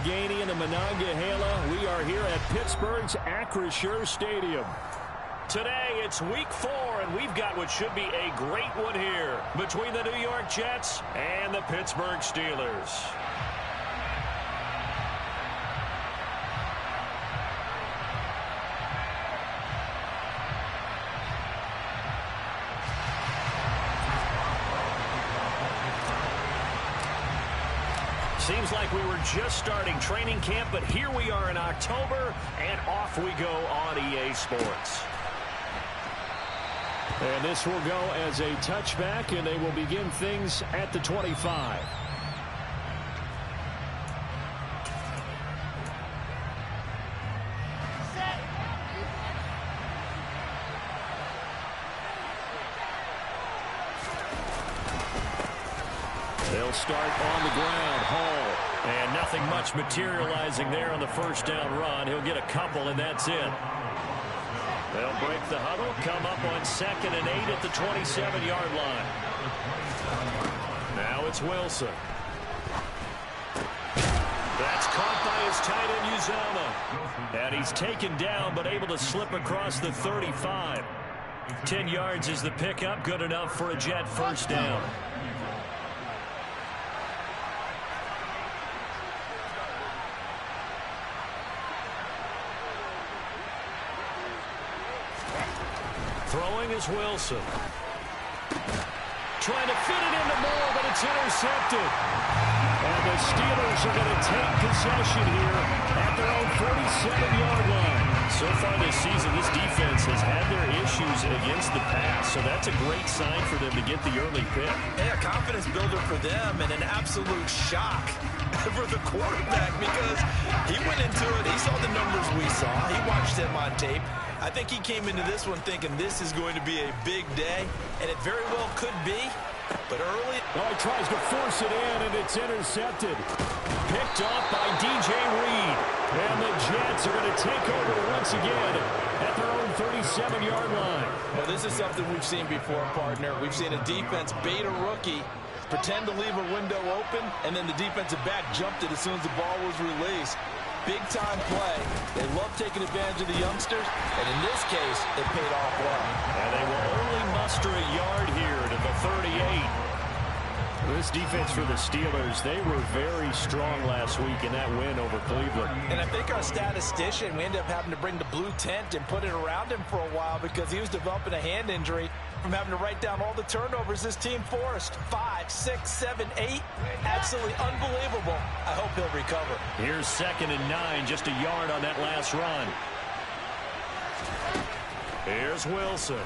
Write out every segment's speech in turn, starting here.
Allegheny and the Monongahela. We are here at Pittsburgh's Acrisure Stadium. Today, it's week 4, and we've got what should be a great one here between the New York Jets and the Pittsburgh Steelers. Seems like we were just starting training camp, but here we are in October, and off we go on EA Sports. And this will go as a touchback, and they will begin things at the 25. They'll start on the ground. Hall. And nothing much materializing there on the first down run. He'll get a couple, and that's it. They'll break the huddle, come up on 2nd and 8 at the 27-yard line. Now it's Wilson. That's caught by his tight end, Uzomah. And he's taken down, but able to slip across the 35. 10 yards is the pickup, good enough for a Jet first down. Throwing is Wilson. Trying to fit it into Moore, but it's intercepted. And the Steelers are going to take possession here at their own 47-yard line. So far this season, this defense has had their issues against the pass, so that's a great sign for them to get the early pick. Yeah, confidence builder for them, and an absolute shock for the quarterback because he went into it. He saw the numbers we saw. He watched them on tape. I think he came into this one thinking this is going to be a big day, and it very well could be. But early... Oh, he tries to force it in, and it's intercepted. Picked off by DJ Reed. And the Jets are going to take over once again at their own 37-yard line. Well, this is something we've seen before, partner. We've seen a defense bait a rookie, pretend to leave a window open, and then the defensive back jumped it as soon as the ball was released. Big-time play. They love taking advantage of the youngsters, and in this case, it paid off well. And they will only muster a yard here to the 38. This defense for the Steelers, they were very strong last week in that win over Cleveland. And I think our statistician, we ended up having to bring the blue tent and put it around him for a while because he was developing a hand injury from having to write down all the turnovers this team forced. 5, 6, 7, 8. Absolutely unbelievable. I hope he'll recover. Here's 2nd and 9, just a yard on that last run. Here's Wilson.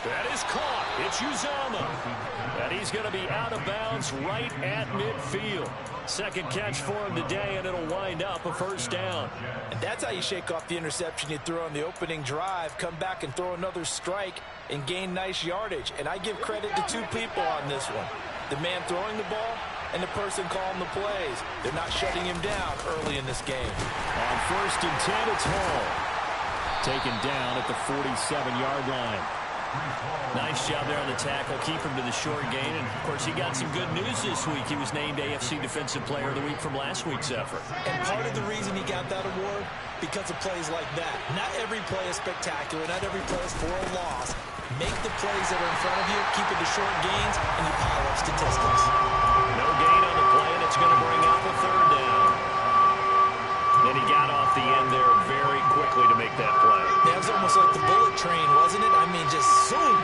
That is caught. It's Uzomah. And he's going to be out of bounds right at midfield. Second catch for him today, and it'll wind up a first down. And that's how you shake off the interception you threw on the opening drive, come back and throw another strike and gain nice yardage. And I give credit to two people on this one. The man throwing the ball and the person calling the plays. They're not shutting him down early in this game. On 1st and 10, it's Hall. Taken down at the 47-yard line. Nice job there on the tackle. Keep him to the short gain. And, of course, he got some good news this week. He was named AFC Defensive Player of the Week from last week's effort. And part of the reason he got that award, because of plays like that. Not every play is spectacular. Not every play is for a loss. Make the plays that are in front of you, keep it to short gains, and you pile up statistics. No gain on the play, and it's going to bring up a 3rd down. Then he got off the end there very quickly to make that play. That was almost like the bullet train, wasn't it? I mean, just zoom.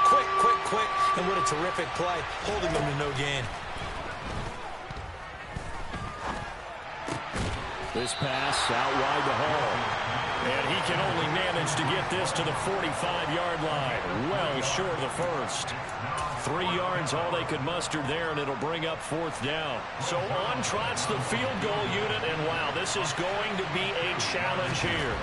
Quick, quick, quick. And what a terrific play, holding them to no gain. This pass out wide to Hall. And he can only manage to get this to the 45-yard line. Well short of the first. 3 yards, all they could muster there, and it'll bring up 4th down. So on trots the field goal unit, and wow, this is going to be a challenge here.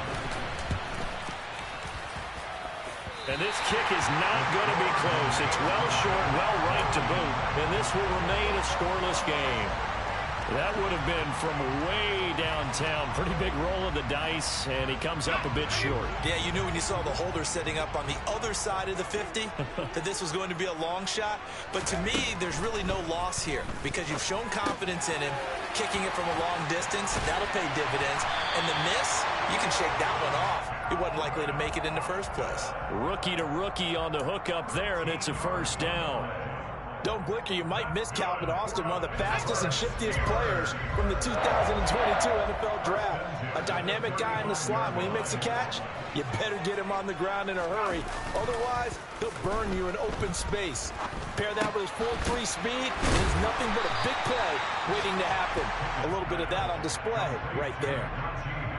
And this kick is not going to be close. It's well short, well right to boot, and this will remain a scoreless game. That would have been from way downtown. Pretty big roll of the dice, and he comes up a bit short. Yeah, you knew when you saw the holder setting up on the other side of the 50 that this was going to be a long shot. But to me, there's really no loss here because you've shown confidence in him, kicking it from a long distance. That'll pay dividends. And the miss, you can shake that one off. He wasn't likely to make it in the first place. Rookie to rookie on the hook up there, and it's a first down. Don't blink or you might miss Calvin Austin, one of the fastest and shiftiest players from the 2022 NFL Draft. A dynamic guy in the slot. When he makes a catch, you better get him on the ground in a hurry. Otherwise, he'll burn you in open space. Pair that with his 4.3 speed, and there's nothing but a big play waiting to happen. A little bit of that on display right there.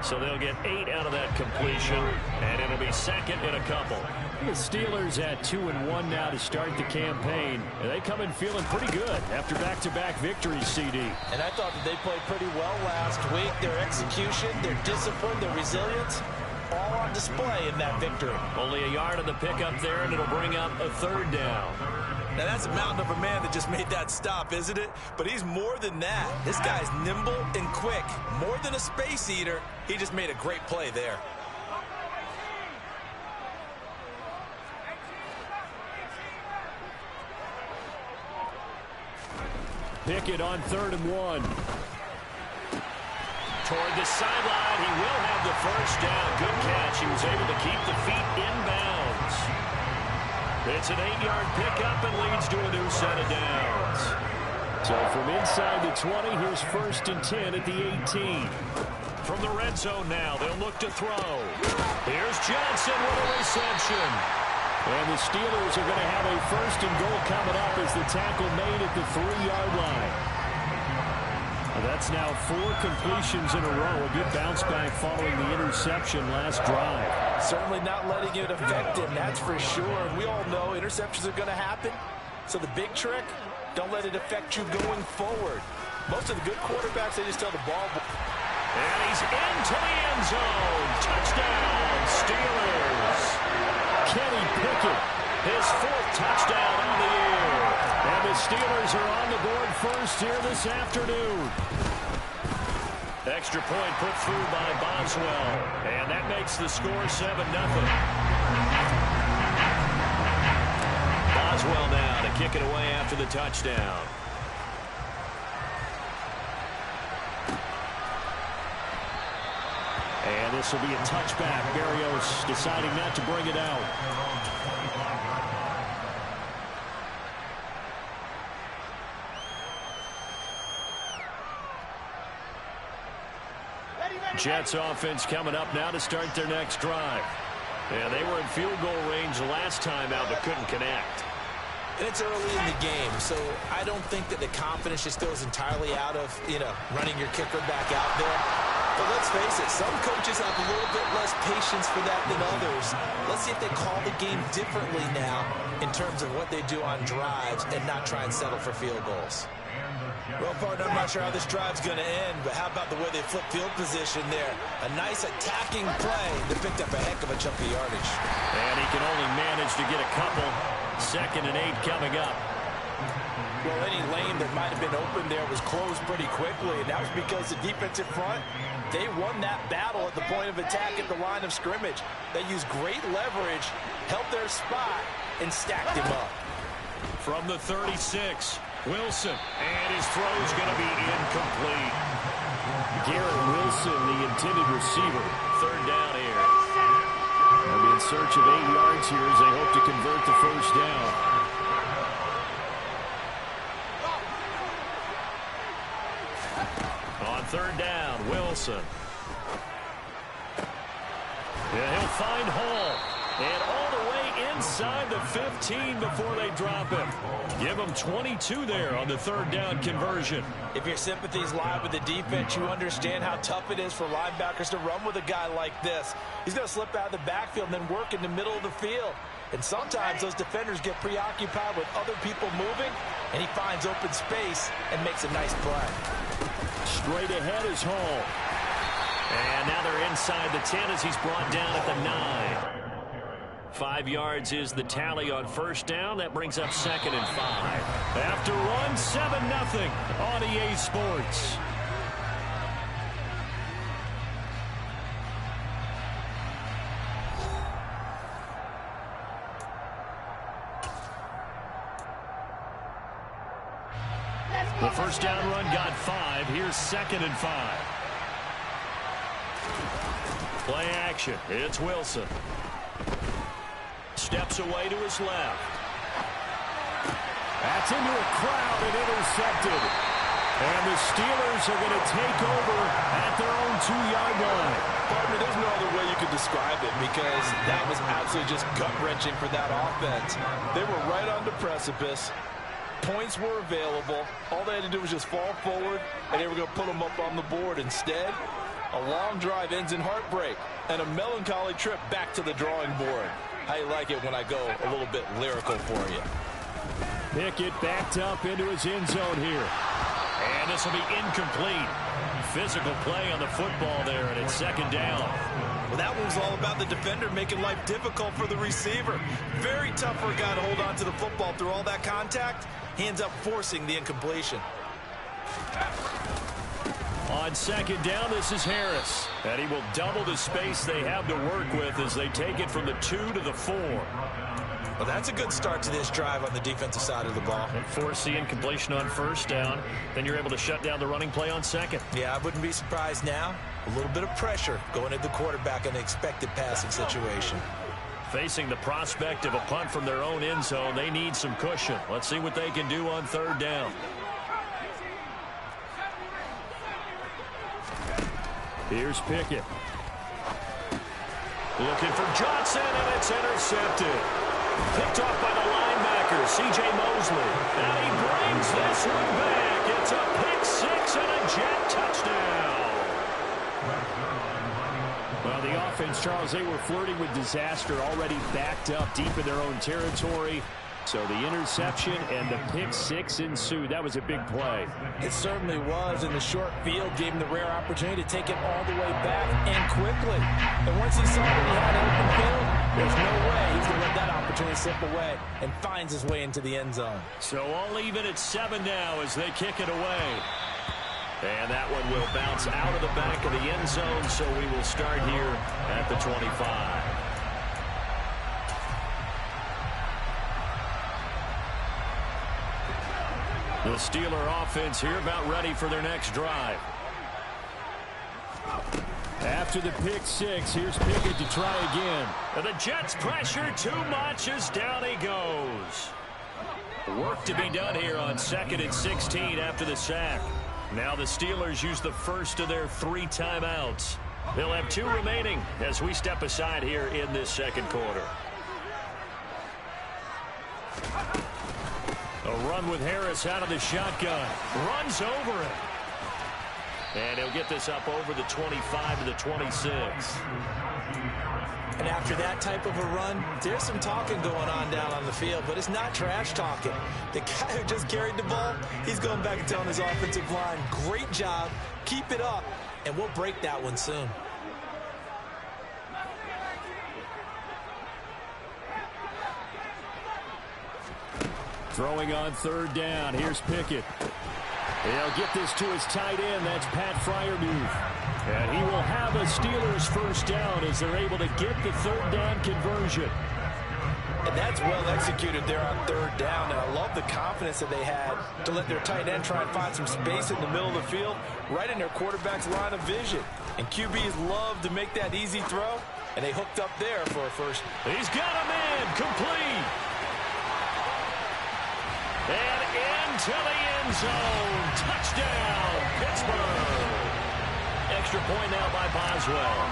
So they'll get 8 out of that completion, and it'll be second in a couple. The Steelers at 2-1 now to start the campaign. And they come in feeling pretty good after back-to-back victories, CD. And I thought that they played pretty well last week. Their execution, their discipline, their resilience, all on display in that victory. Only a yard on the pickup there, and it'll bring up a third down. Now, that's a mountain of a man that just made that stop, isn't it? But he's more than that. This guy's nimble and quick. More than a space eater. He just made a great play there. Pickett on 3rd and 1. Toward the sideline. He will have the first down. Good catch. He was able to keep the feet inbounds. It's an 8-yard pickup and leads to a new set of downs. So from inside the 20, here's 1st and 10 at the 18. From the red zone now, they'll look to throw. Here's Johnson with a reception. And the Steelers are going to have a 1st and goal coming up as the tackle made at the 3-yard line. That's now 4 completions in a row. A good bounce back following the interception last drive. Certainly not letting it affect him, that's for sure. And we all know interceptions are going to happen. So the big trick, don't let it affect you going forward. Most of the good quarterbacks, they just tell the ball. And he's into the end zone. Touchdown, Steelers. Kenny Pickett, his 4th touchdown on the year. And the Steelers are on the board first here this afternoon. Extra point put through by Boswell. And that makes the score 7-0. Boswell now to kick it away after the touchdown. And this will be a touchback. Berrios deciding not to bring it out. Jets offense coming up now to start their next drive. Yeah, they were in field goal range last time out but couldn't connect. And it's early in the game, so I don't think that the confidence just goes entirely out of, running your kicker back out there. But let's face it, some coaches have a little bit less patience for that than others. Let's see if they call the game differently now in terms of what they do on drives and not try and settle for field goals. Well, partner, I'm not sure how this drive's going to end, but how about the way they flip field position there? A nice attacking play that picked up a heck of a chunk of yardage. And he can only manage to get a couple. 2nd and 8 coming up. Well, any lane that might have been open there was closed pretty quickly, and that was because the defensive front, they won that battle at the point of attack at the line of scrimmage. They used great leverage, held their spot, and stacked him up. From the 36, Wilson, and his throw's going to be incomplete. Garrett Wilson, the intended receiver. 3rd down here. They'll be in search of 8 yards here as they hope to convert the first down. On 3rd down, Wilson. Yeah, he'll find Hall. And all the way inside the 15 before they drop him. Give him 22 there on the 3rd down conversion. If your sympathies lie with the defense, you understand how tough it is for linebackers to run with a guy like this. He's going to slip out of the backfield and then work in the middle of the field. And sometimes those defenders get preoccupied with other people moving, and he finds open space and makes a nice play. Straight ahead is Hall. And now they're inside the 10 as he's brought down at the 9. 5 yards is the tally on 1st down. That brings up 2nd and 5. After one, 7-0 on EA Sports. The first down run got 5. Here's 2nd and 5. Play action. It's Wilson. Steps away to his left. That's into a crowd and intercepted. And the Steelers are going to take over at their own 2-yard line. Partner, there's no other way you could describe it because that was absolutely just gut-wrenching for that offense. They were right on the precipice. Points were available. All they had to do was just fall forward, and they were going to put them up on the board. Instead, a long drive ends in heartbreak and a melancholy trip back to the drawing board. How you like it when I go a little bit lyrical for you? Pickett backed up into his end zone here. And this will be incomplete. Physical play on the football there, and it's 2nd down. Well, that one was all about the defender making life difficult for the receiver. Very tough for a guy to hold on to the football through all that contact. He ends up forcing the incompletion. On 2nd down, this is Harris. And he will double the space they have to work with as they take it from the 2 to the 4. Well, that's a good start to this drive on the defensive side of the ball. And force the incompletion on 1st down. Then you're able to shut down the running play on 2nd. Yeah, I wouldn't be surprised now. A little bit of pressure going at the quarterback in an expected passing situation. Facing the prospect of a punt from their own end zone, they need some cushion. Let's see what they can do on 3rd down. Here's Pickett. Looking for Johnson, and it's intercepted. Picked off by the linebacker, C.J. Mosley. And he brings this one back. It's a pick 6 and a Jet touchdown. Well, the offense, Charles, they were flirting with disaster, already backed up deep in their own territory. So the interception and the pick 6 ensued. That was a big play. It certainly was, and the short field gave him the rare opportunity to take it all the way back and quickly. And once he saw that he had an open field, there's no way he's going to let that opportunity slip away, and finds his way into the end zone. So all even at 7 now as they kick it away. And that one will bounce out of the back of the end zone, so we will start here at the 25. The Steeler offense here about ready for their next drive. After the pick 6, here's Pickett to try again. And the Jets pressure too much as down he goes. Work to be done here on 2nd and 16 after the sack. Now the Steelers use the first of their 3 timeouts. They'll have 2 remaining as we step aside here in this 2nd quarter. A run with Harris out of the shotgun. Runs over it. And he'll get this up over the 25 to the 26. And after that type of a run, there's some talking going on down on the field, but it's not trash talking. The guy who just carried the ball, he's going back and telling his offensive line, great job, keep it up, and we'll break that one soon. Throwing on 3rd down. Here's Pickett. He'll get this to his tight end. That's Pat Freiermuth. And he will have a Steelers first down as they're able to get the 3rd down conversion. And that's well executed there on 3rd down. And I love the confidence that they had to let their tight end try and find some space in the middle of the field, right in their quarterback's line of vision. And QBs love to make that easy throw, and they hooked up there for a first. He's got him in, complete. And into the end zone. Touchdown, Pittsburgh. Extra point now by Boswell.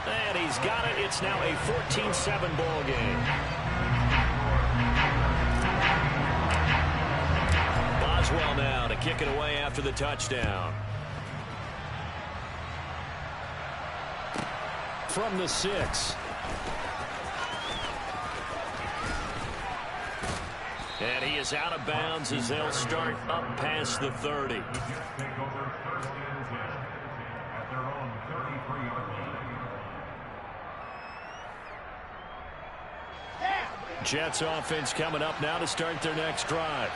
And he's got it. It's now a 14-7 ball game. Boswell now to kick it away after the touchdown. From the 6. And he is out of bounds as they'll start up past the 30. Jets offense coming up now to start their next drive.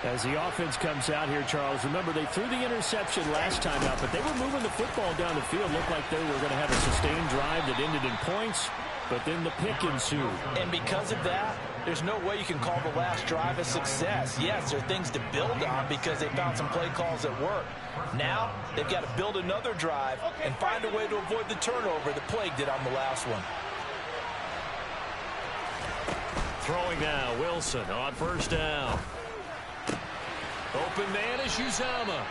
As the offense comes out here, Charles, remember they threw the interception last time out, but they were moving the football down the field. Looked like they were going to have a sustained drive that ended in points, but then the pick ensued. And because of that, there's no way you can call the last drive a success. Yes, there are things to build on because they found some play calls that work. Now, they've got to build another drive and find a way to avoid the turnover that plagued it on the last one. Throwing now, Wilson on first down. Open man is Uzomah.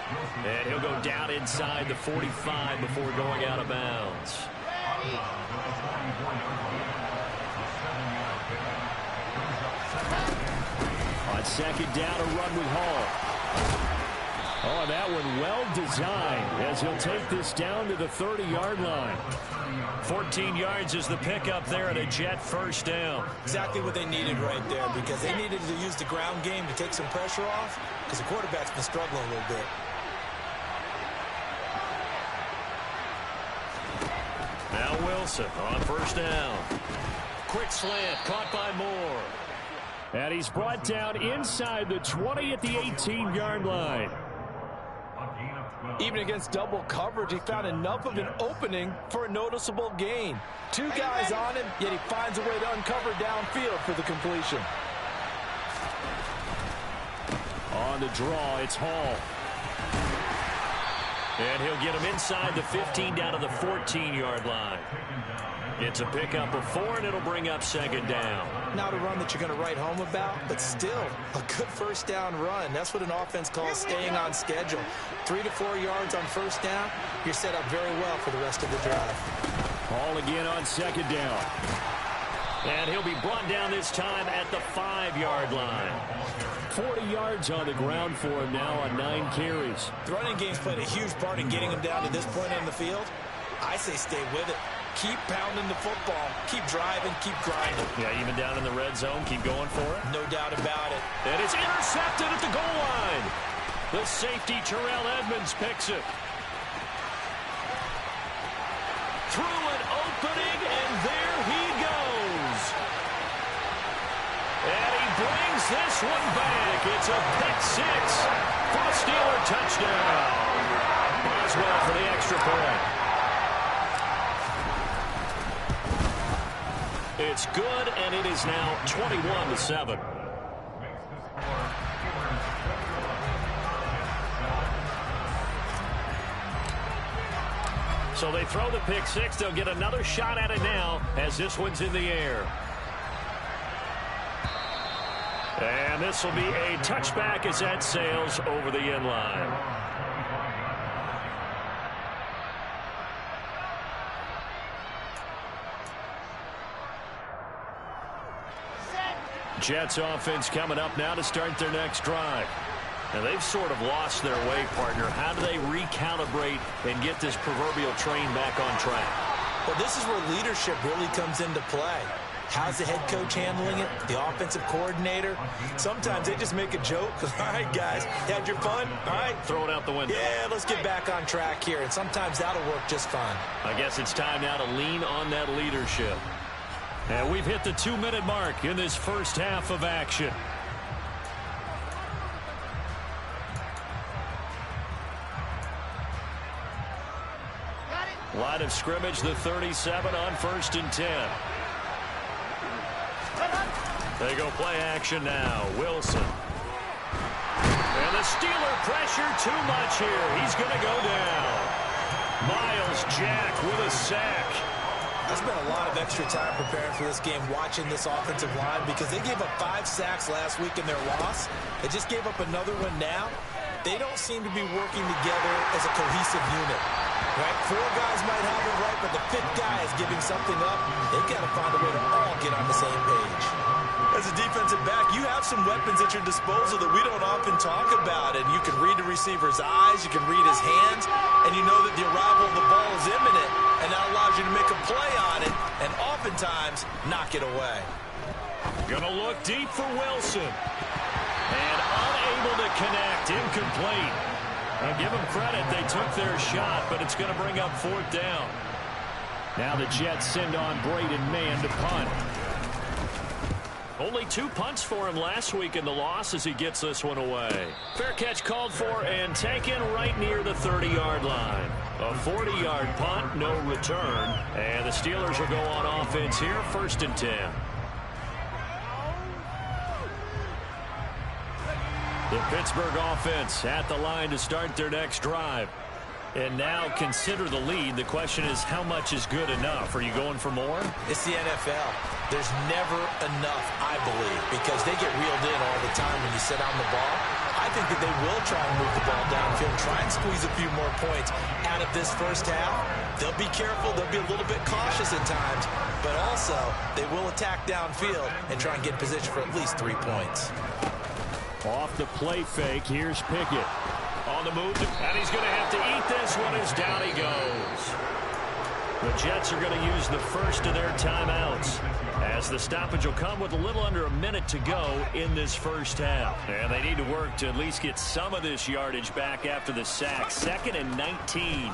And he'll go down inside the 45 before going out of bounds. On second down, a run with Hall. Oh, that one well designed as he'll take this down to the 30-yard line. 14 yards is the pickup there and a Jet first down. Exactly what they needed right there because they needed to use the ground game to take some pressure off because the quarterback's been struggling a little bit. Now Wilson on first down. Quick slant caught by Moore. And he's brought down inside the 20 at the 18-yard line. Even against double coverage, he found enough of an opening for a noticeable gain. Two guys on him, yet he finds a way to uncover downfield for the completion. On the draw, it's Hall. And he'll get him inside the 15 down to the 14-yard line. It's a pickup of 4, and it'll bring up second down. Not a run that you're going to write home about, but still a good first down run. That's what an offense calls staying on schedule. 3 to 4 yards on first down, you're set up very well for the rest of the drive. Hall again on second down. And he'll be brought down this time at the 5-yard line. 40 yards on the ground for him now on 9 carries. The running game's played a huge part in getting him down to this point on the field. I say stay with it. Keep pounding the football. Keep driving. Keep grinding. Yeah, even down in the red zone, keep going for it. No doubt about it. And it's intercepted at the goal line. The safety, Terrell Edmonds, picks it. Through an opening, and there he goes. And he brings this one back. It's a pick 6 for a Steeler touchdown. Boswell for the extra point. It's good, and it is now 21-7. So they throw the pick 6. They'll get another shot at it now as this one's in the air. And this will be a touchback as that sails over the end line. Jets offense coming up now to start their next drive. Now they've sort of lost their way, partner. How do they recalibrate and get this proverbial train back on track? Well, this is where leadership really comes into play. How's the head coach handling it? The offensive coordinator? Sometimes they just make a joke. All right, guys, you had your fun? All right. Throw it out the window. Yeah, let's get back on track here. And sometimes that'll work just fine. I guess it's time now to lean on that leadership. And we've hit the 2-minute mark in this first half of action. Line of scrimmage, the 37 on 1st and 10. They go play action now. Wilson. And the Steeler pressure too much here. He's going to go down. Miles Jack with a sack. I spent a lot of extra time preparing for this game, watching this offensive line, because they gave up 5 sacks last week in their loss. They just gave up another one now. They don't seem to be working together as a cohesive unit. Right? 4 guys might have it right, but the 5th guy is giving something up. They've got to find a way to all get on the same page. As a defensive back, you have some weapons at your disposal that we don't often talk about. And you can read the receiver's eyes, you can read his hands, and you know that the arrival of the ball is imminent, and that allows you to make a play on it and oftentimes knock it away. Gonna look deep for Wilson. And unable to connect, incomplete. Now give them credit, they took their shot, but it's going to bring up 4th down. Now the Jets send on Braden Mann to punt. Only 2 punts for him last week in the loss as he gets this one away. Fair catch called for and taken right near the 30-yard line. A 40-yard punt, no return. And the Steelers will go on offense here, 1st and 10. The Pittsburgh offense at the line to start their next drive. And now consider the lead. The question is, how much is good enough? Are you going for more? It's the NFL. There's never enough, I believe, because they get reeled in all the time when you sit on the ball. I think that they will try and move the ball downfield, try and squeeze a few more points out of this first half. They'll be careful. They'll be a little bit cautious at times, but also they will attack downfield and try and get position for at least 3 points. Off the play fake, here's Pickett. On the move, and he's going to have to eat this one as down he goes. The Jets are going to use the first of their timeouts, as the stoppage will come with a little under a minute to go in this first half. And they need to work to at least get some of this yardage back after the sack. 2nd and 19.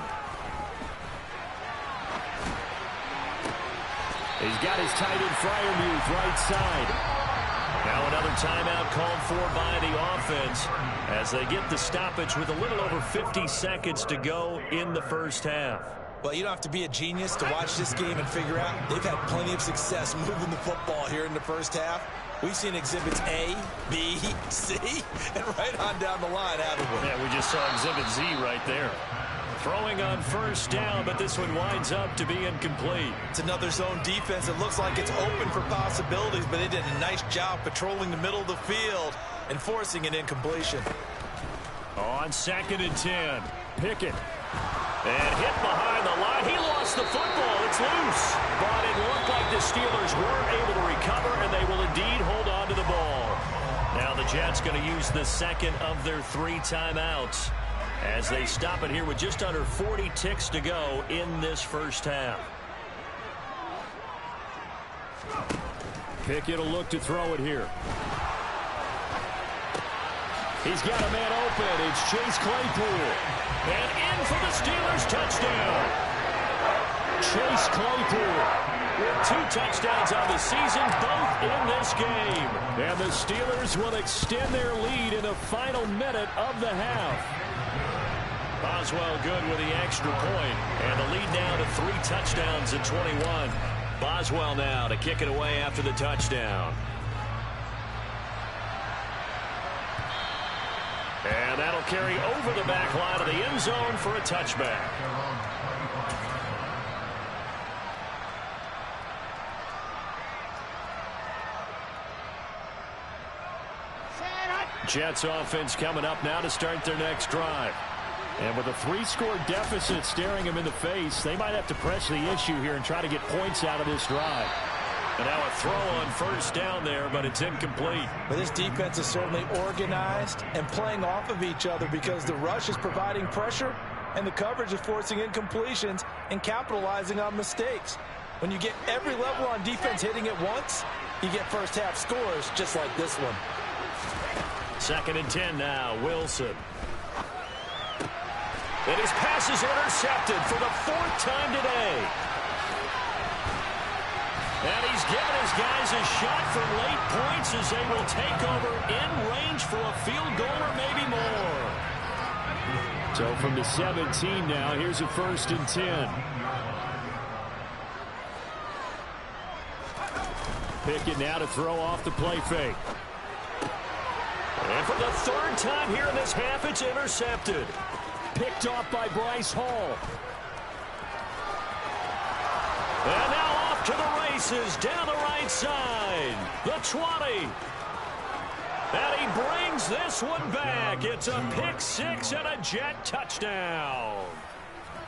He's got his tight end Freiermuth right side. Now another timeout called for by the offense as they get the stoppage with a little over 50 seconds to go in the first half. Well, you don't have to be a genius to watch this game and figure out they've had plenty of success moving the football here in the first half. We've seen exhibits A, B, C, and right on down the line, haven't we? Yeah, we just saw exhibit Z right there. Throwing on first down, but this one winds up to be incomplete. It's another zone defense. It looks like it's open for possibilities, but they did a nice job patrolling the middle of the field and forcing an incompletion. On 2nd and 10, Pickett. And hit behind the line. He lost the football. It's loose. But it looked like the Steelers were able to recover, and they will indeed hold on to the ball. Now the Jets going to use the second of their 3 timeouts as they stop it here with just under 40 ticks to go in this first half. Pickett will look to throw it here. He's got a man open. It's Chase Claypool. And in for the Steelers touchdown. Chase Claypool with 2 touchdowns on the season, both in this game. And the Steelers will extend their lead in the final minute of the half. Boswell good with the extra point, and the lead now to 3 touchdowns in 21. Boswell now to kick it away after the touchdown. And that'll carry over the back line of the end zone for a touchback. Jets offense coming up now to start their next drive. And with a 3-score deficit staring him in the face, they might have to press the issue here and try to get points out of this drive. And now a throw on first down there, but it's incomplete. But this defense is certainly organized and playing off of each other because the rush is providing pressure and the coverage is forcing incompletions and capitalizing on mistakes. When you get every level on defense hitting at once, you get first half scores just like this one. 2nd and 10 now, Wilson. And his pass is intercepted for the 4th time today. And he's given his guys a shot for late points as they will take over in range for a field goal or maybe more. So from the 17 now, here's a 1st and 10. Pickett now to throw off the play fake. And for the 3rd time here in this half, it's intercepted. Picked off by Bryce Hall. And now off to the races down the right side. The 20. And he brings this one back. It's a pick 6 and a Jet touchdown.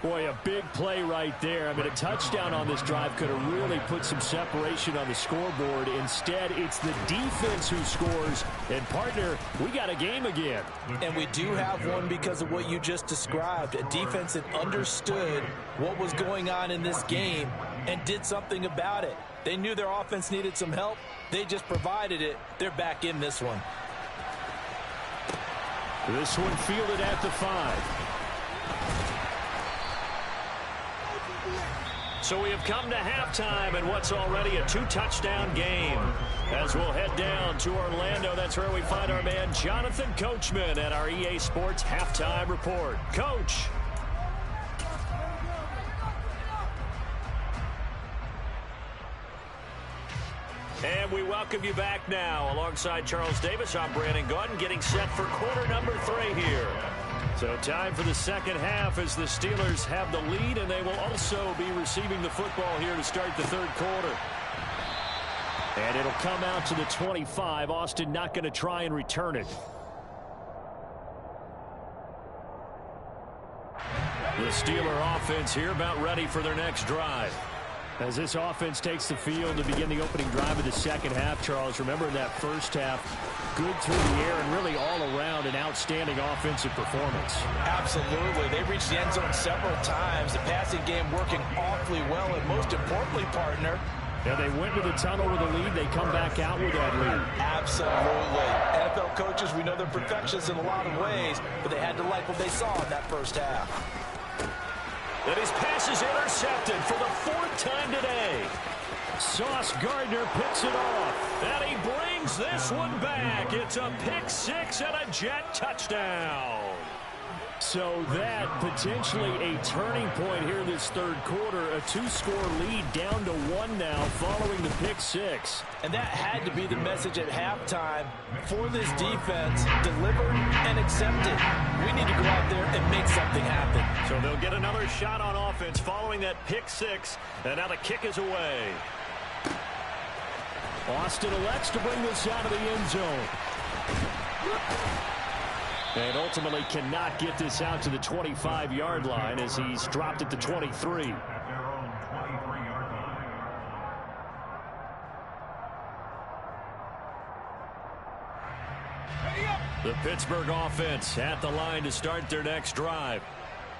Boy, a big play right there. I mean, a touchdown on this drive could have really put some separation on the scoreboard. Instead, it's the defense who scores. And, partner, we got a game again. And we do have one because of what you just described. A defense that understood what was going on in this game and did something about it. They knew their offense needed some help. They just provided it. They're back in this one. This one fielded at the 5. So we have come to halftime in what's already a 2-touchdown game. As we'll head down to Orlando, that's where we find our man Jonathan Coachman at our EA Sports Halftime Report. Coach. And we welcome welcome you back now. Alongside Charles Davis, I'm Brandon Gautin, getting set for quarter number 3 here. So time for the second half as the Steelers have the lead, and they will also be receiving the football here to start the third quarter. And it'll come out to the 25. Austin not going to try and return it. The Steeler offense here about ready for their next drive. As this offense takes the field to begin the opening drive of the second half, Charles, remember in that first half, good through the air and really all around an outstanding offensive performance. Absolutely. They reached the end zone several times. The passing game working awfully well, and most importantly, partner, yeah, they went to the tunnel with a lead. They come back out with that lead. Absolutely. NFL coaches, we know they're perfectionists in a lot of ways, but they had to like what they saw in that first half. And his pass is intercepted for the 4th time today. Sauce Gardner picks it off. And he brings this one back. It's a pick 6 and a Jet touchdown. So that potentially a turning point here this third quarter. A 2-score lead down to 1 now following the pick 6. And that had to be the message at halftime for this defense. Delivered and accepted. We need to go out there and make something happen. So they'll get another shot on offense following that pick 6. And now the kick is away. Austin elects to bring this out of the end zone. And ultimately cannot get this out to the 25-yard line as he's dropped at the 23. The Pittsburgh offense at the line to start their next drive.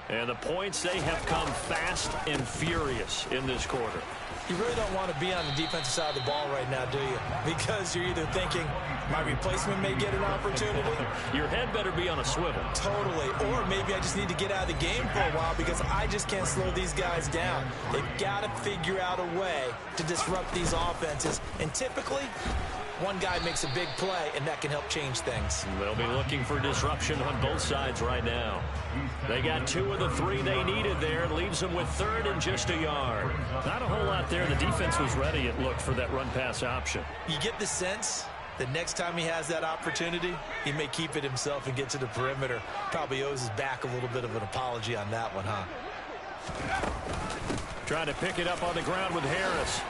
And the points, they have come fast and furious in this quarter. You really don't want to be on the defensive side of the ball right now, do you? Because you're either thinking, my replacement may get an opportunity. Your head better be on a swivel. Totally. Or maybe I just need to get out of the game for a while because I just can't slow these guys down. They've got to figure out a way to disrupt these offenses. And typically, one guy makes a big play, and that can help change things. They'll be looking for disruption on both sides right now. They got 2 of the 3 they needed there. Leaves them with 3rd and just a yard. Not a whole lot there. The defense was ready, it looked, for that run-pass option. You get the sense that next time he has that opportunity, he may keep it himself and get to the perimeter. Probably owes his back a little bit of an apology on that one, huh? Trying to pick it up on the ground with Harris.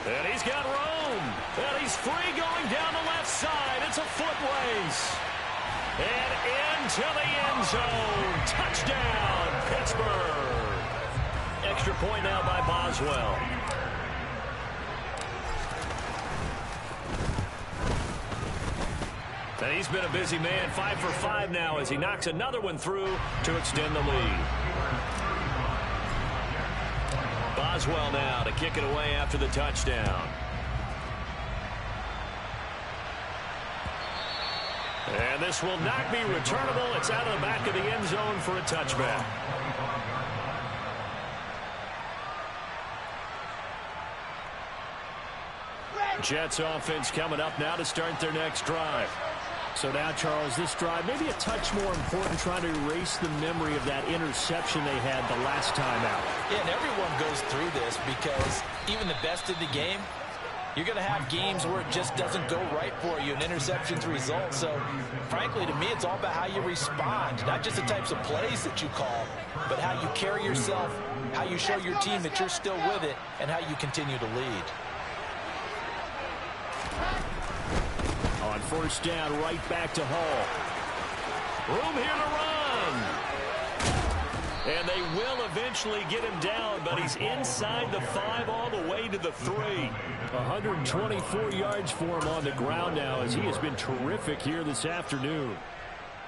And he's got room. And he's free going down the left side. It's a foot race. And into the end zone. Touchdown, Pittsburgh. Extra point now by Boswell. And he's been a busy man. 5 for 5 now as he knocks another one through to extend the lead. Boswell now to kick it away after the touchdown. And this will not be returnable. It's out of the back of the end zone for a touchback. Jets offense coming up now to start their next drive. So now, Charles, this drive maybe a touch more important, trying to erase the memory of that interception they had the last time out. Yeah, and everyone goes through this because even the best of the game, you're going to have games where it just doesn't go right for you, and interceptions result. So, frankly, to me, it's all about how you respond, not just the types of plays that you call, but how you carry yourself, how you show your team that you're still with it, and how you continue to lead. On first down, right back to Hall. Room here to run. And they will eventually get him down, but he's inside the 5 all the way to the 3. 124 yards for him on the ground now as he has been terrific here this afternoon.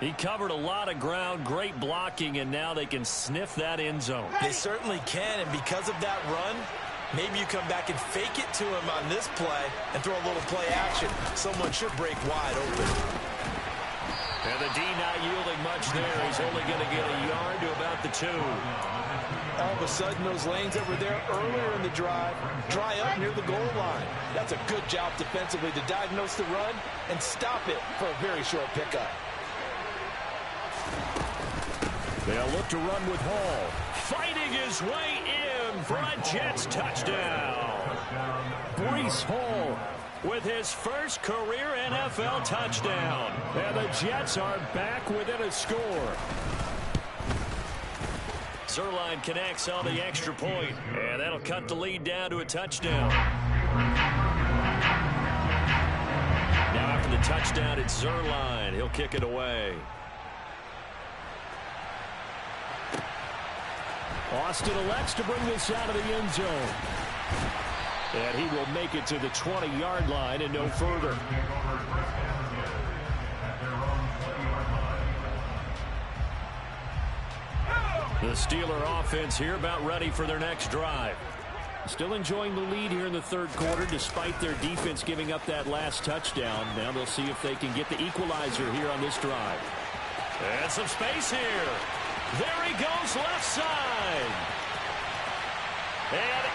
He covered a lot of ground, great blocking, and now they can sniff that end zone. They certainly can, and because of that run, maybe you come back and fake it to him on this play and throw a little play action. Someone should break wide open. And the D not yielding much there. He's only going to get a yard to about the 2. All of a sudden, those lanes that were there earlier in the drive dry up near the goal line. That's a good job defensively to diagnose the run and stop it for a very short pickup. They'll look to run with Hall. Fighting his way in for a Jets touchdown. Breece Hall with his first career NFL touchdown. And the Jets are back within a score. Zerline connects on the extra point, and that'll cut the lead down to a touchdown. Now after the touchdown, it's Zerline. He'll kick it away. Austin elects to bring this out of the end zone. And he will make it to the 20-yard line and no further. The Steeler offense here about ready for their next drive. Still enjoying the lead here in the third quarter despite their defense giving up that last touchdown. Now they'll see if they can get the equalizer here on this drive. And some space here. There he goes left side. And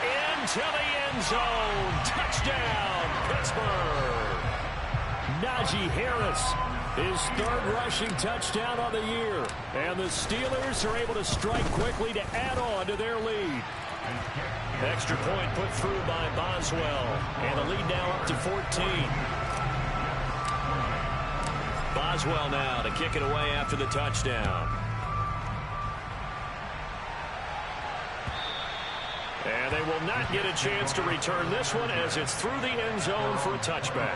into the end zone. Touchdown, Pittsburgh. Najee Harris, his third rushing touchdown on the year. And the Steelers are able to strike quickly to add on to their lead. Extra point put through by Boswell. And the lead now up to 14. Boswell now to kick it away after the touchdown. And they will not get a chance to return this one as it's through the end zone for a touchback.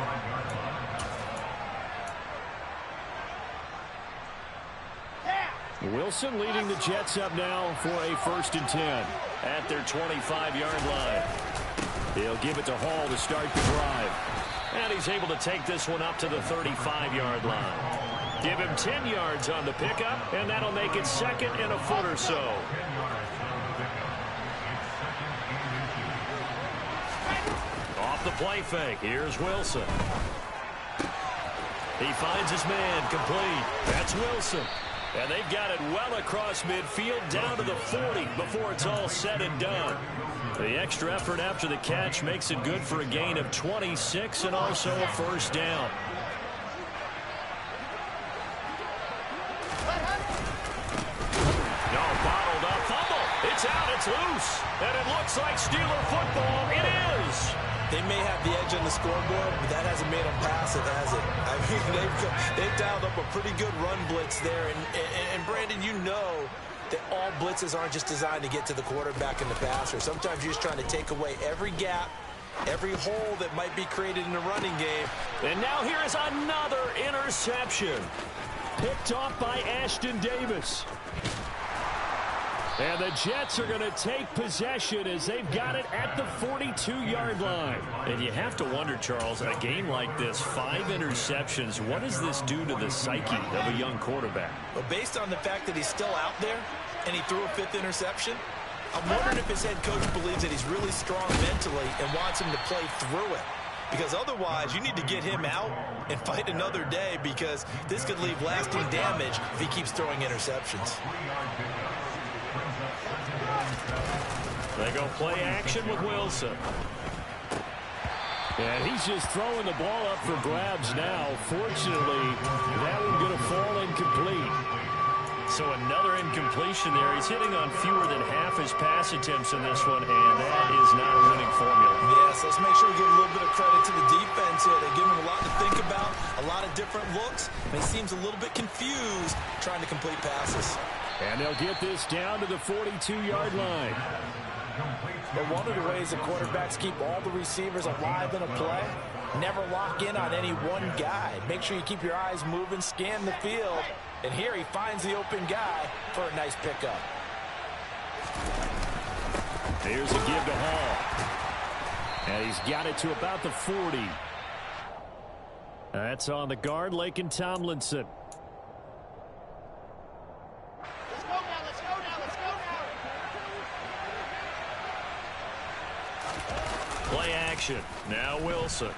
Wilson leading the Jets up now for a 1st and 10 at their 25-yard line. He'll give it to Hall to start the drive. And he's able to take this one up to the 35-yard line. Give him 10 yards on the pickup, and that'll make it 2nd and a foot or so. Off the play fake, here's Wilson. He finds his man, complete. That's Wilson. And they've got it well across midfield down to the 40 before it's all said and done. The extra effort after the catch makes it good for a gain of 26 and also a 1st down. No, bottled up fumble. It's out, it's loose. And it looks like Steeler football. It is. They may have the edge on the scoreboard, but that hasn't made them pass it, has it? I mean, they've dialed up a pretty good run blitz there. And Brandon, you know that all blitzes aren't just designed to get to the quarterback and the passer. Sometimes you're just trying to take away every gap, every hole that might be created in the running game. And now here is another interception. Picked off by Ashton Davis. And the Jets are going to take possession as they've got it at the 42-yard line. And you have to wonder, Charles, a game like this, 5 interceptions, what does this do to the psyche of a young quarterback? Well, based on the fact that he's still out there and he threw a 5th interception, I'm wondering if his head coach believes that he's really strong mentally and wants him to play through it. Because otherwise, you need to get him out and fight another day because this could leave lasting damage if he keeps throwing interceptions. They go play action with Wilson. And he's just throwing the ball up for grabs now. Fortunately, that one going to fall incomplete. So another incompletion there. He's hitting on fewer than half his pass attempts in this one, and that is not a winning formula. Yes, let's make sure we give a little bit of credit to the defense here. They give him a lot to think about, a lot of different looks, and he seems a little bit confused trying to complete passes. And they'll get this down to the 42-yard line. But one of the ways the quarterbacks keep all the receivers alive in a play, never lock in on any one guy. Make sure you keep your eyes moving, scan the field. And here he finds the open guy for a nice pickup. Here's a give to Hall. And he's got it to about the 40. That's on the guard, Laken Tomlinson. Play action. Now Wilson.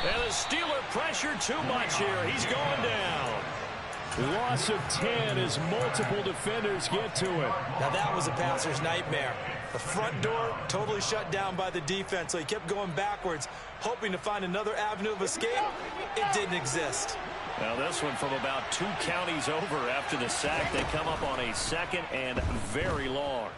And the Steeler pressure too much here. He's going down. Loss of 10 as multiple defenders get to it. Now that was a passer's nightmare. The front door totally shut down by the defense, so he kept going backwards, hoping to find another avenue of escape. It didn't exist. Now this one from about 2 counties over after the sack. They come up on a 2nd and very long.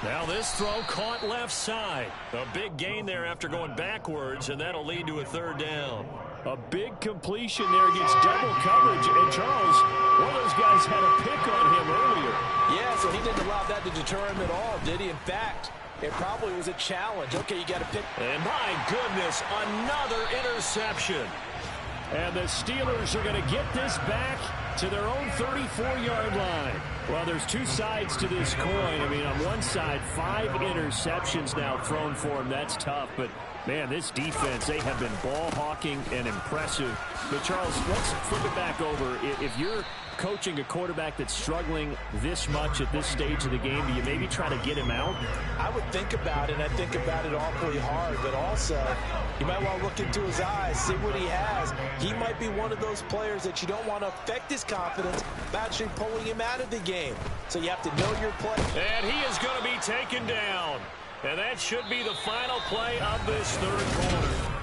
Now this throw caught left side. A big gain there after going backwards, and that'll lead to a third down. A big completion there against double coverage. And Charles, one of those guys had a pick on him earlier. Yeah, so he didn't allow that to deter him at all, did he? In fact, it probably was a challenge. Okay, you got to pick. And my goodness, another interception. And the Steelers are going to get this back to their own 34-yard line. Well, there's two sides to this coin. I mean, on one side, 5 interceptions now thrown for him. That's tough. But, man, this defense, they have been ball hawking and impressive. But, Charles, let's flip it back over. If you're coaching a quarterback that's struggling this much at this stage of the game, do you maybe try to get him out? I would think about it, and I think about it awfully hard. But also, you might want to look into his eyes, see what he has. He might be one of those players that you don't want to affect his confidence by actually pulling him out of the game. So you have to know your play. And he is going to be taken down. And that should be the final play of this third quarter.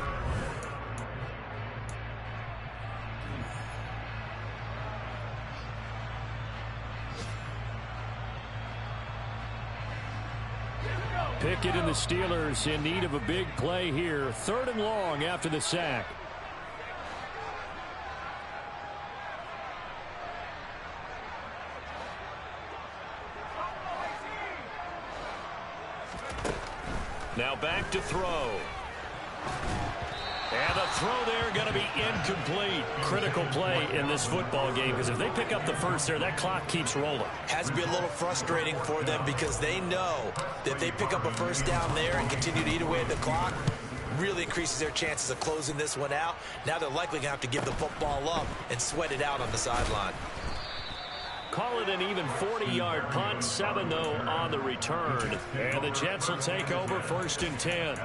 Pickett and the Steelers in need of a big play here. 3rd and long after the sack. Now back to throw. And the throw there going to be incomplete. Critical play in this football game, because if they pick up the first there, that clock keeps rolling. Has to be a little frustrating for them because they know that if they pick up a first down there and continue to eat away at the clock, really increases their chances of closing this one out. Now they're likely going to have to give the football up and sweat it out on the sideline. Call it an even 40-yard punt. 7, though, on the return. And the Jets will take over 1st and 10.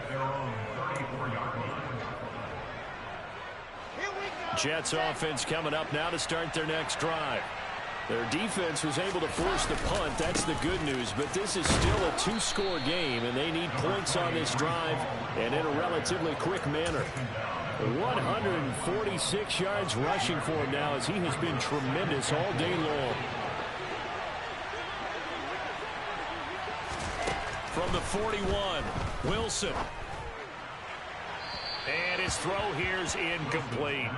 Jets offense coming up now to start their next drive. Their defense was able to force the punt. That's the good news. But this is still a 2-score game, and they need points on this drive and in a relatively quick manner. 146 yards rushing for him now, as he has been tremendous all day long. From the 41, Wilson. And his throw here's incomplete.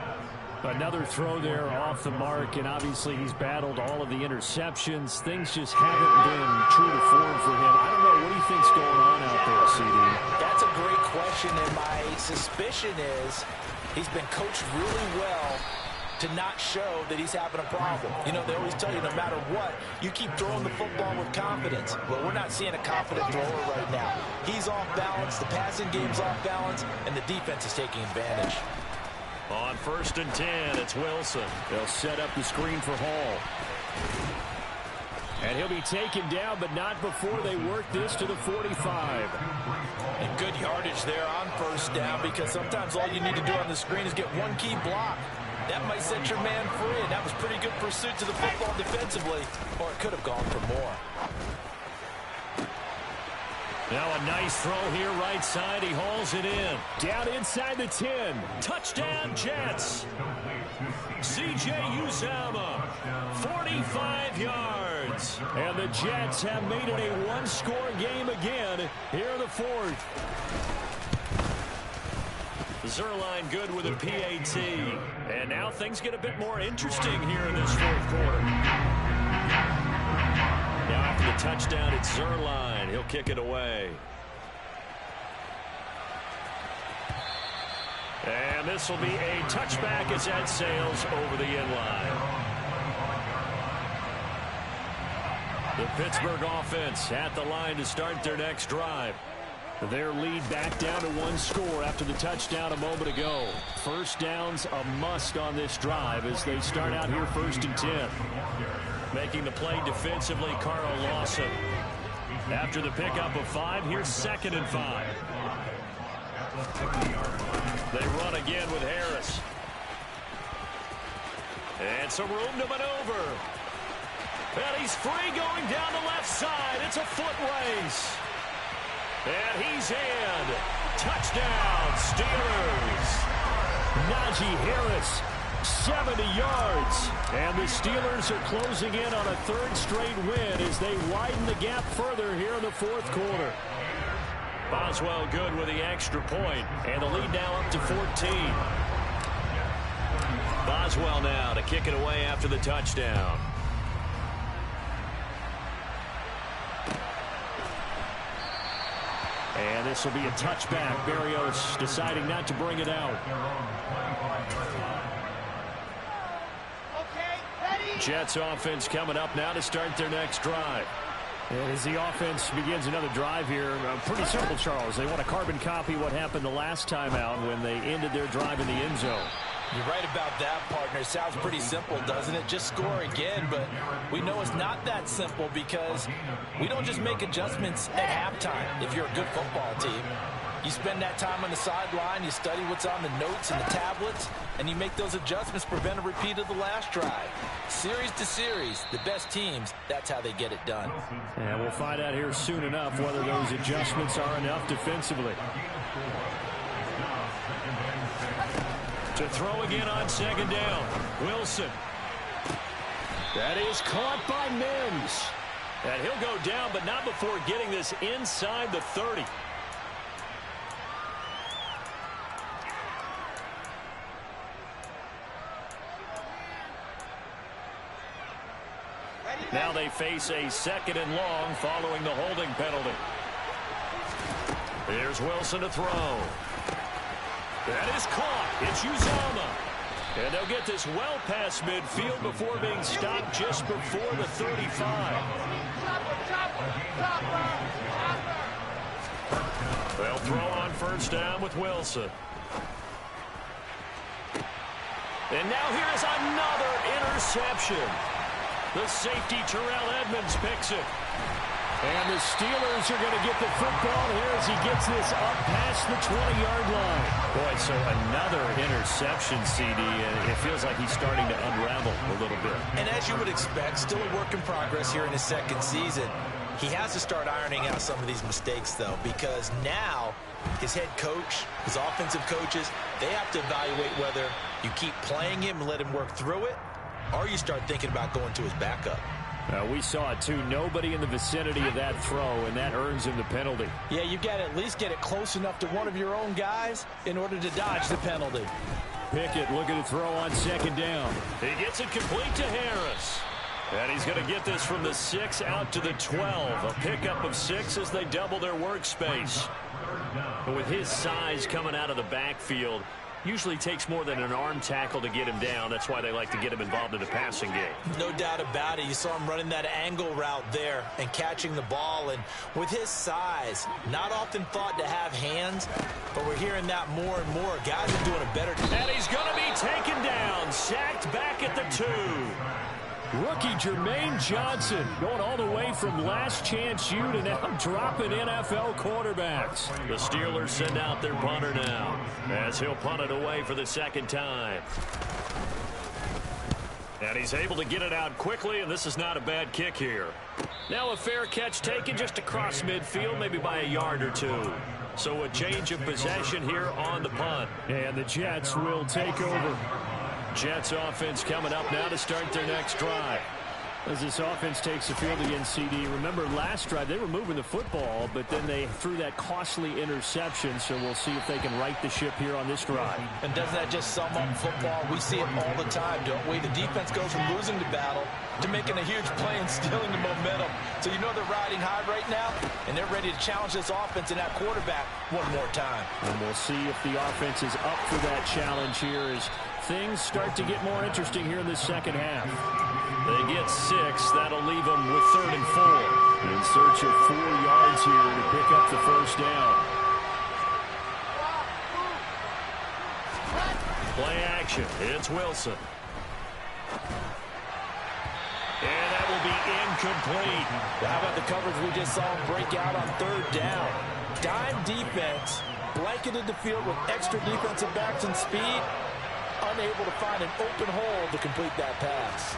Another throw there off the mark, and obviously he's battled all of the interceptions. Things just haven't been true to form for him. I don't know, what do you think's going on out there, CD? That's a great question, and my suspicion is he's been coached really well to not show that he's having a problem. You know, they always tell you no matter what, you keep throwing the football with confidence. Well, we're not seeing a confident thrower right now. He's off balance, the passing game's off balance, and the defense is taking advantage. On 1st and 10, it's Wilson. They'll set up the screen for Hall. And he'll be taken down, but not before they work this to the 45. And good yardage there on 1st down, because sometimes all you need to do on the screen is get one key block. That might set your man free, and that was pretty good pursuit to the football defensively, or it could have gone for more. Now a nice throw here right side. He hauls it in. Down inside the 10. Touchdown, Jets. C.J. Uzomah, 45 yards. And the Jets have made it a 1-score game again here in the 4th. Zerline good with a PAT. And now things get a bit more interesting here in this 4th quarter. Now after the touchdown, it's Zerline. He'll kick it away. And this will be a touchback as that sails over the end line. The Pittsburgh offense at the line to start their next drive. Their lead back down to 1 score after the touchdown a moment ago. First down's a must on this drive as they start out here 1st and 10. Making the play defensively, Carl Lawson. After the pickup of 5, here's 2nd and 5. They run again with Harris. And some room to maneuver. And he's free going down the left side. It's a foot race. And he's in. Touchdown, Steelers. Najee Harris 70 yards. And the Steelers are closing in on a third straight win as they widen the gap further here in the fourth quarter. Boswell good with the extra point, and the lead now up to 14. Boswell now to kick it away after the touchdown. And this will be a touchback. Berrios deciding not to bring it out. Jets offense coming up now to start their next drive. As the offense begins another drive here, pretty simple, Charles. They want to carbon copy what happened the last time out when they ended their drive in the end zone. You're right about that, partner. It sounds pretty simple, doesn't it? Just score again, but we know it's not that simple because we don't just make adjustments at halftime if you're a good football team. You spend that time on the sideline, you study what's on the notes and the tablets, and you make those adjustments, prevent a repeat of the last drive. Series to series, the best teams, that's how they get it done. And we'll find out here soon enough whether those adjustments are enough defensively. To throw again on second down. Wilson. That is caught by Mims. And he'll go down, but not before getting this inside the 30. Now they face a second and long following the holding penalty. Here's Wilson to throw. That is caught. It's Uzomah. And they'll get this well past midfield before being stopped just before the 35. They'll throw on first down with Wilson. And now here's another interception. The safety, Terrell Edmonds, picks it. And the Steelers are going to get the football here as he gets this up past the 20-yard line. Boy, so another interception, CD, and it feels like he's starting to unravel a little bit. And as you would expect, still a work in progress here in his second season. He has to start ironing out some of these mistakes, though, because now his head coach, his offensive coaches, they have to evaluate whether you keep playing him and let him work through it, or you start thinking about going to his backup. We saw it, too. Nobody in the vicinity of that throw, and that earns him the penalty. Yeah, you've got to at least get it close enough to one of your own guys in order to dodge the penalty. Pickett looking to throw on second down. He gets it complete to Harris. And he's going to get this from the 6 out to the 12. A pickup of 6 as they double their workspace. But with his size coming out of the backfield, usually takes more than an arm tackle to get him down. That's why they like to get him involved in the passing game. No doubt about it. You saw him running that angle route there and catching the ball. And with his size, not often thought to have hands, but we're hearing that more and more. Guys are doing a better job. And he's going to be taken down, sacked back at the 2. Rookie Jermaine Johnson going all the way from last chance U to now dropping NFL quarterbacks. The Steelers send out their punter now as he'll punt it away for the second time. And he's able to get it out quickly, and this is not a bad kick here. Now a fair catch taken just across midfield, maybe by a yard or two. So a change of possession here on the punt. And the Jets will take over. Jets offense coming up now to start their next drive. As this offense takes the field against CD, remember last drive they were moving the football, but then they threw that costly interception, so we'll see if they can right the ship here on this drive. And doesn't that just sum up football? We see it all the time, don't we? The defense goes from losing the battle to making a huge play and stealing the momentum. So you know they're riding high right now, and they're ready to challenge this offense and that quarterback one more time. And we'll see if the offense is up for that challenge here as things start to get more interesting here in the second half. They get 6. That'll leave them with 3rd and 4. In search of 4 yards here to pick up the first down. Play action. It's Wilson. And that will be incomplete. How about the coverage we just saw him break out on 3rd down? Dime defense, blanketed the field with extra defensive backs and speed, unable to find an open hole to complete that pass.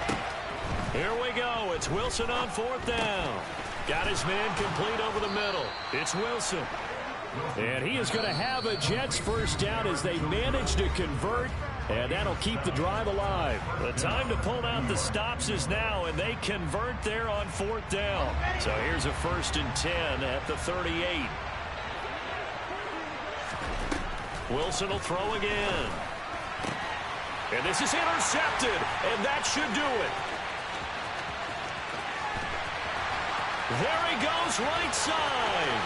Here we go. It's Wilson on 4th down. Got his man complete over the middle. It's Wilson. And he is going to have a Jets first down as they manage to convert And that'll keep the drive alive. The time to pull out the stops is now, and they convert there on 4th down. So here's a 1st and 10 at the 38. Wilson will throw again. And this is intercepted, and that should do it. There he goes, right side.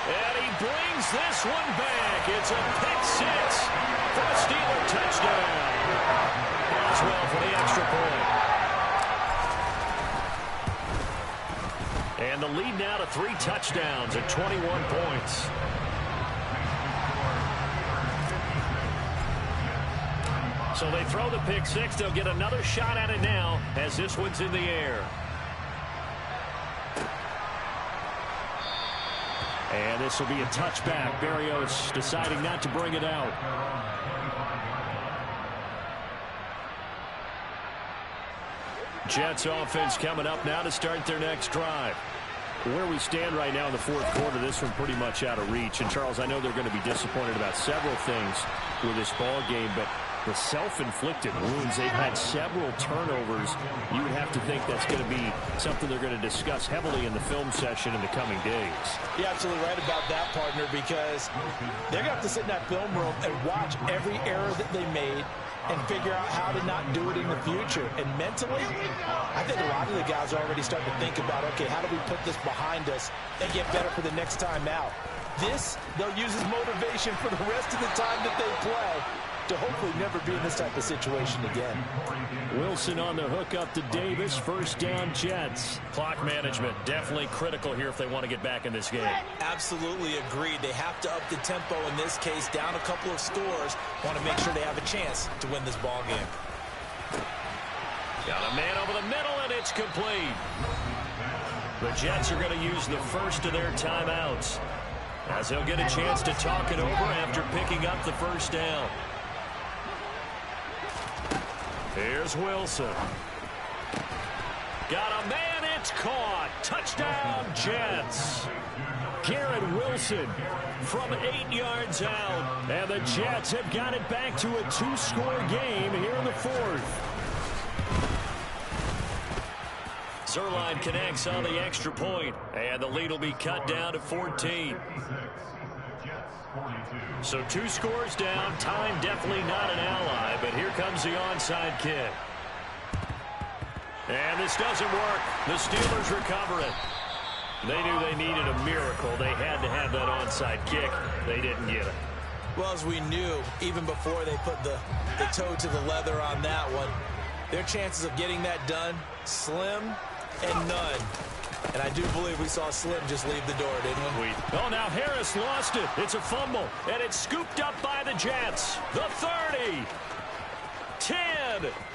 And he brings this one back. It's a pick 6 for a Steeler touchdown. Boswell for the extra point. And the lead now to 3 touchdowns at 21 points. So they throw the pick 6. They'll get another shot at it now as this one's in the air. And this will be a touchback. Berrios deciding not to bring it out. Jets offense coming up now to start their next drive. Where we stand right now in the 4th quarter, this one pretty much out of reach. And, Charles, I know they're going to be disappointed about several things with this ball game, but the self-inflicted wounds, they've had several turnovers. You would have to think that's going to be something they're going to discuss heavily in the film session in the coming days. You're absolutely right about that, partner, because they're going to have to sit in that film room and watch every error that they made and figure out how to not do it in the future. And mentally, I think a lot of the guys are already starting to think about, okay, how do we put this behind us and get better for the next time out? This, they'll use as motivation for the rest of the time that they play to hopefully never be in this type of situation again. Wilson on the hook up to Davis. 1st down, Jets. Clock management definitely critical here if they want to get back in this game. Absolutely agreed. They have to up the tempo in this case, down a couple of scores. Want to make sure they have a chance to win this ball game. Got a man over the middle, and it's complete. The Jets are going to use the first of their timeouts as they'll get a chance to talk it over after picking up the 1st down. Here's Wilson. Got a man, it's caught. Touchdown, Jets. Garrett Wilson from 8 yards out. And the Jets have got it back to a 2-score game here in the 4th. Zerline connects on the extra point, and the lead will be cut down to 14. So 2 scores down. Time definitely not an ally, but here comes the onside kick. And this doesn't work. The Steelers recover it. They knew they needed a miracle. They had to have that onside kick. They didn't get it. Well, as we knew, even before they put the toe to the leather on that one, their chances of getting that done, slim and none. And I do believe we saw Slim just leave the door, didn't we? Oh, now Harris lost it. It's a fumble, and it's scooped up by the Jets. The 30, 10,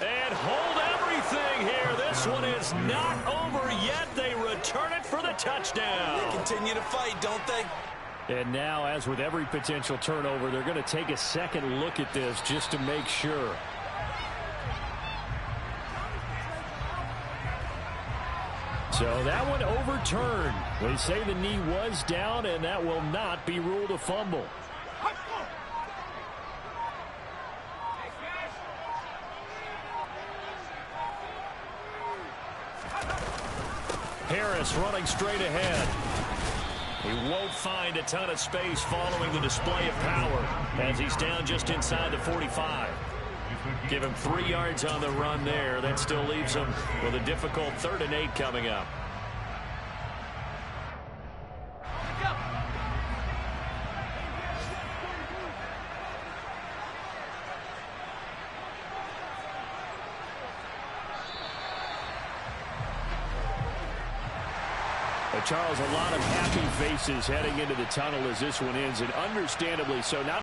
and hold everything here. This one is not over yet. They return it for the touchdown. They continue to fight, don't they? And now, as with every potential turnover, they're going to take a second look at this just to make sure. So that one overturned. They say the knee was down, and that will not be ruled a fumble. Harris running straight ahead. He won't find a ton of space following the display of power as he's down just inside the 45. Give him 3 yards on the run there. That still leaves him with a difficult 3rd and 8 coming up. Charles, a lot of happy faces heading into the tunnel as this one ends, and understandably so. Not